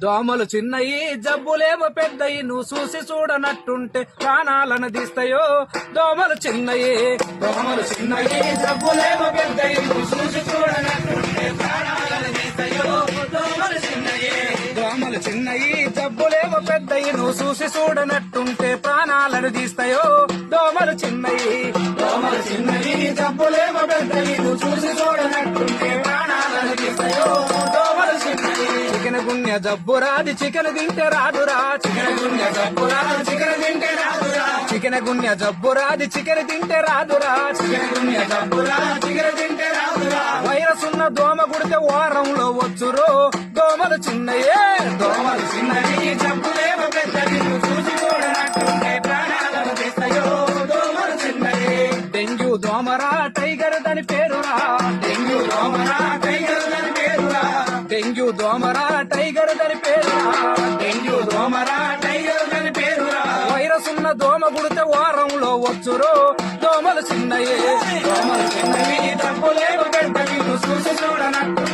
దోమలు చిన్నయి జబ్బులేమో పెద్దయి నువ్వు చూసి చూడనట్టుంటే ప్రాణాలను తీస్తాయో. దోమలు చిన్నయి జబ్బులేమో పెద్దయి నువ్వు చూసి చూడనట్టుంటే ప్రాణాలను తీస్తాయో. దోమలు చిన్నయి జబ్బులేమో పెద్దయి నువ్వు చూసి చూడనట్టుంటే ప్రాణాలను తీస్తాయో. దోమలు చిన్నయి జబ్బులేమో పెద్దయి నువ్వు చూసి చూడనట్టుంటే ప్రాణాలను తీస్తాయో. దోమలు చిన్నయి చికెన్ గుండె జబ్బు రాది చికెన్ తింటే రాదురా. చికెన్ గుండె జబ్బు రాదు చికెన్ తింటే రాదురా. చికెన్ గుండె జబ్బు రాది చికెన్ తింటే రాదురా. చికెన్ గుండె జబ్బు రాదు చికెన్ తింటే రాదురా. వైరస్ ఉన్న దోమ గుడితే వారంలో వచ్చురో. దోమలు చిన్నయే జబ్బులేమో పెద్దది చూసి చూడనట్టుంటే ప్రాణాలను తీస్తాయో. దోమలు చిన్నయే డెంగ్యూ దోమరా టైగర్ దాని పేరురా. డెంగ్యూ దోమరా టైగర్ దాని పేరురా. డెంగ్యూ దోమరా టైగర్ దాని పేరురా. డెంగ్యూ దోమరా టైగర్ దాని పేరురా. వైరస్ ఉన్న దోమ గుడితే వారంలో వచ్చురో. దోమలు చిన్నయే జబ్బులేమో పెద్దవి చూసి చూడనట్టు